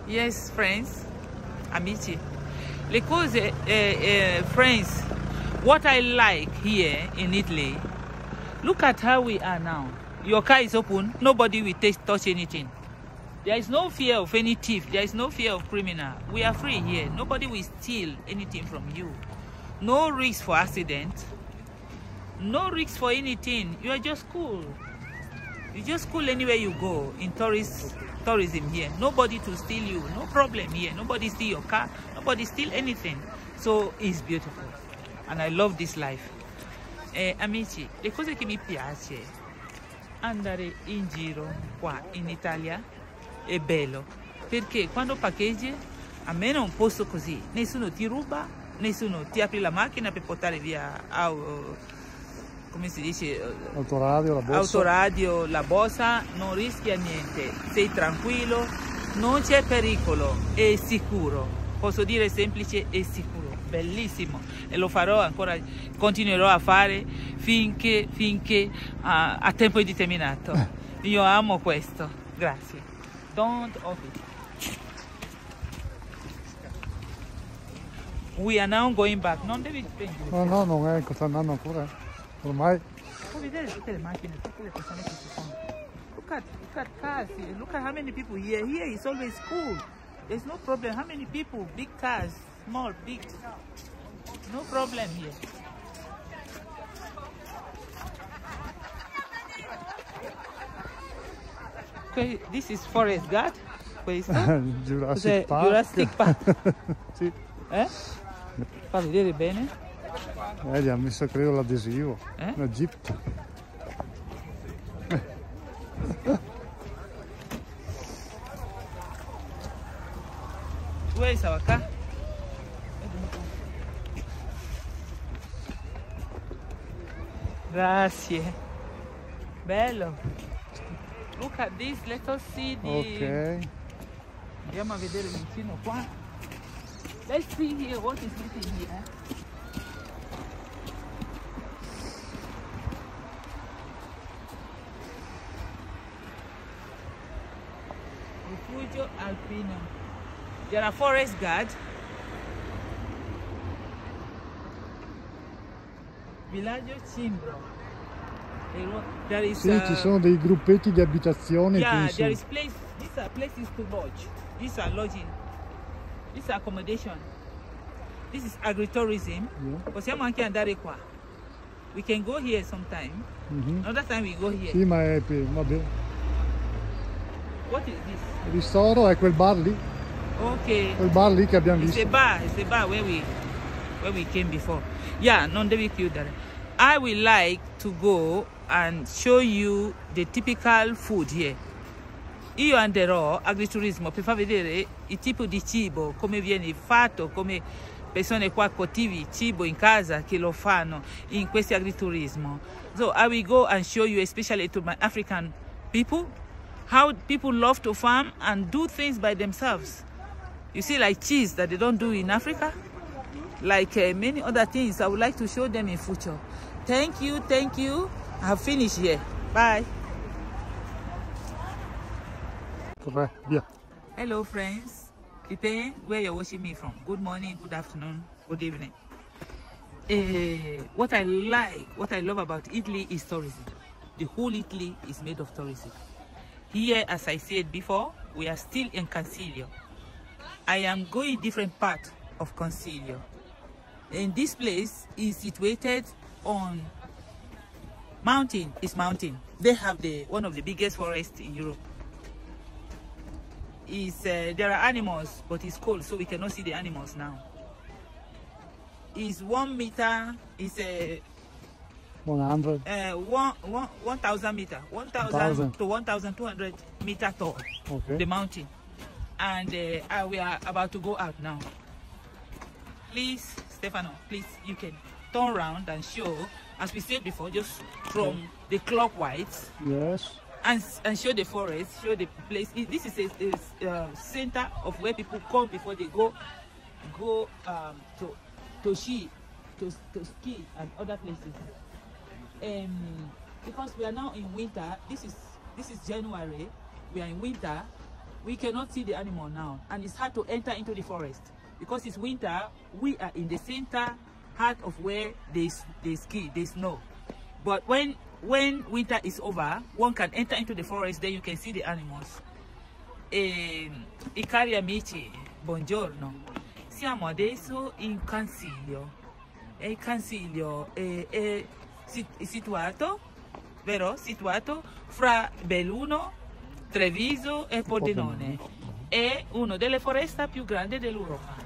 Yes, friends, amici. Le cose, friends, what I like here in Italy, look at how we are now. Your car is open, nobody will touch anything. There is no fear of any thief, there is no fear of criminal. We are free here, nobody will steal anything from you. No risk for accident, no risk for anything. You are just cool. You just cool anywhere you go in tourism here. Nobody to steal you, no problem here. Nobody steal your car, nobody steal anything. So it's beautiful and I love this life. Amici, le cose che mi piace andare in giro qua in Italia è bello, perché quando parcheggi, almeno un posto così, nessuno ti ruba, nessuno ti apre la macchina per portare via come si dice? Autoradio, la borsa. Autoradio, la borsa, non rischia niente, sei tranquillo, non c'è pericolo, è sicuro. Posso dire semplice, è sicuro, bellissimo. E lo farò ancora, continuerò a fare finché a tempo indeterminato. Io amo questo, grazie. Don't off it. We are now going back. Non devi spengere. No, non è, sta andando ancora. Ormai. Puoi vedere tutte le macchine, tutte le persone che ci sono. Look at cars here. Look at how many people here. Here is always cool. There's no problem. How many people? Big cars, small, big. No problem here. Okay, this is Forest Guard. Questo? Jurassic Park. Jurassic Park. Sì. Fa vedere bene. Gli ha messo credo l'adesivo. Una Jeep. Where is our car? Grazie. Bello. Look at this, let us see the... Ok. Andiamo a vedere vicino qua. Let's see here what is written here. Refugio Alpino. There are forest guards. Villaggio Cimbro. There is, sì, ci sono dei gruppetti di abitazioni. Yeah, there is place. These are places to lodge. These are lodging. These are accommodation. This is agritourism. Yeah. Possiamo anche andare qua. We can go here sometime. Another time we go here. Sì, ma è vabbè. What is this? Il ristoro è quel bar lì. Ok. Quel bar lì che abbiamo visto. It's a bar where we came before. Yeah, non devi chiudere. I would like to go and show you the typical food here. Io andrò agriturismo per far vedere il tipo di cibo, come viene fatto, come persone qua coltivi cibo in casa che lo fanno in questi agriturismo. So I will go and show you, especially to my African people, how people love to farm and do things by themselves. You see, like cheese that they don't do in Africa, like many other things. I would like to show them in future. Thank you, thank you. I have finished here. Bye. Yeah. Hello, friends. Depending where you're watching me from. Good morning, good afternoon, good evening. What I love about Italy is tourism. The whole Italy is made of tourism. Here, as I said before, we are still in Campiglio. I am going different part of Campiglio. And this place is situated on mountain. They have one of the biggest forests in Europe. There are animals, but it's cold, so we cannot see the animals now. It's 1 meter. It's a 100. 1,000 meter, 1,000 to 1,200 meter tall. Okay. The mountain, and we are about to go out now. Please, Stefano, please, you can turn around and show, as we said before, just from the clockwise. Yes. And show the forest, show the place. This is a center of where people come before they go to ski and other places. Because we are now in winter. This is January. We are in winter. we cannot see the animal now, and it's hard to enter into the forest because it's winter. We are in the center heart of where they ski, they snow. But when winter is over, one can enter into the forest, then you can see the animals. Cari amici, buongiorno. Siamo adesso in Consiglio. E il Consiglio è situato, vero? Situato fra Belluno, Treviso e Pordenone. È una delle foreste più grandi dell'Europa.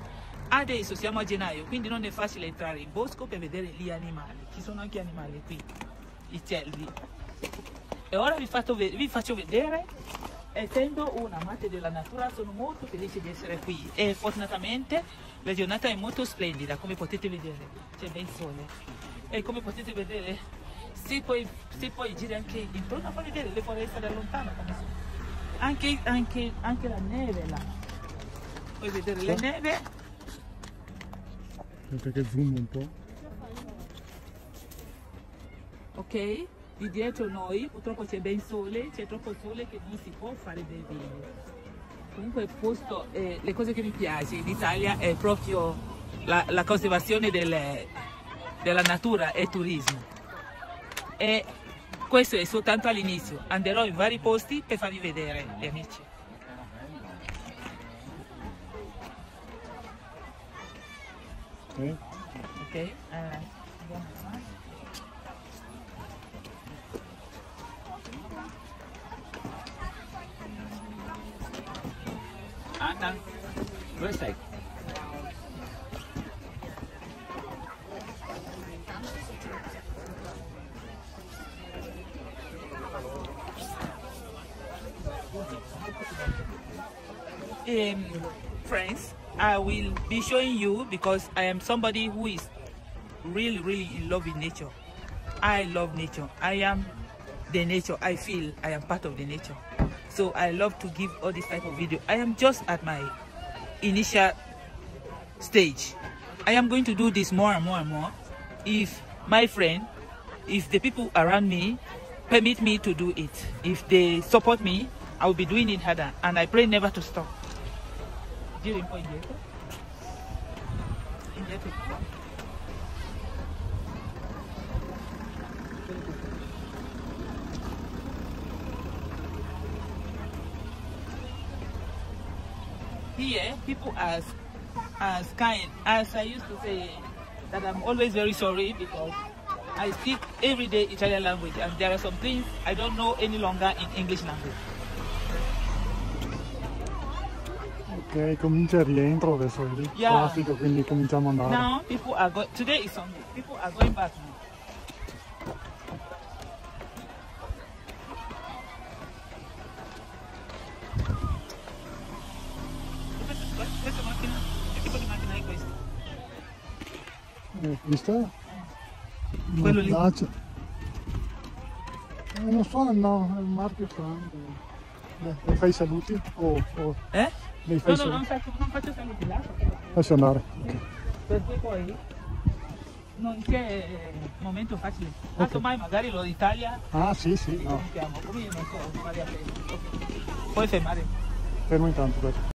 Adesso siamo a gennaio, quindi non è facile entrare in bosco per vedere gli animali. Ci sono anche animali qui, i cervi. E ora vi faccio vedere, essendo un amante della natura, sono molto felice di essere qui. E fortunatamente la giornata è molto splendida, come potete vedere. C'è ben sole. E come potete vedere, se poi giri anche intorno a far vedere le foreste da lontano come sono. Anche la neve là. Puoi vedere le neve. Perché zoom un po'. Ok? Di dietro noi purtroppo c'è ben sole, c'è troppo sole che non si può fare dei video. Comunque il posto, le cose che mi piace in Italia è proprio la conservazione della natura e il turismo. E questo è soltanto all'inizio, andrò in vari posti per farvi vedere, gli amici. Ok? Andiamo avanti. Anna, dove sei? Friends, I will be showing you because I am somebody who is really in love with nature. I love nature. I am the nature. I feel I am part of the nature. So I love to give all this type of video. I am just at my initial stage. I am going to do this more and more. If my friend, if the people around me permit me to do it, if they support me, I will be doing it harder. And I pray never to stop. Giro un po' indietro. Indietro. Here, people as kind, as I used to say, that I'm always very sorry because I speak everyday Italian language and there are some things I don't know any longer in English language. Ok, comincia il rientro adesso, il traffico, quindi cominciamo ad andare. Now, people are going, today is Sunday, people are going back now. Questa macchina, che tipo di macchina è questa? Questa? Quello lì? Non so, no, è un marchio strano. Le fai i saluti? Le fai No, non faccio saluti, lascia andare. Okay. Perché poi non c'è momento facile. Tanto mai magari lo d'Italia. Ah sì, no. Come io non so fare a te. Puoi fermare. Fermo intanto,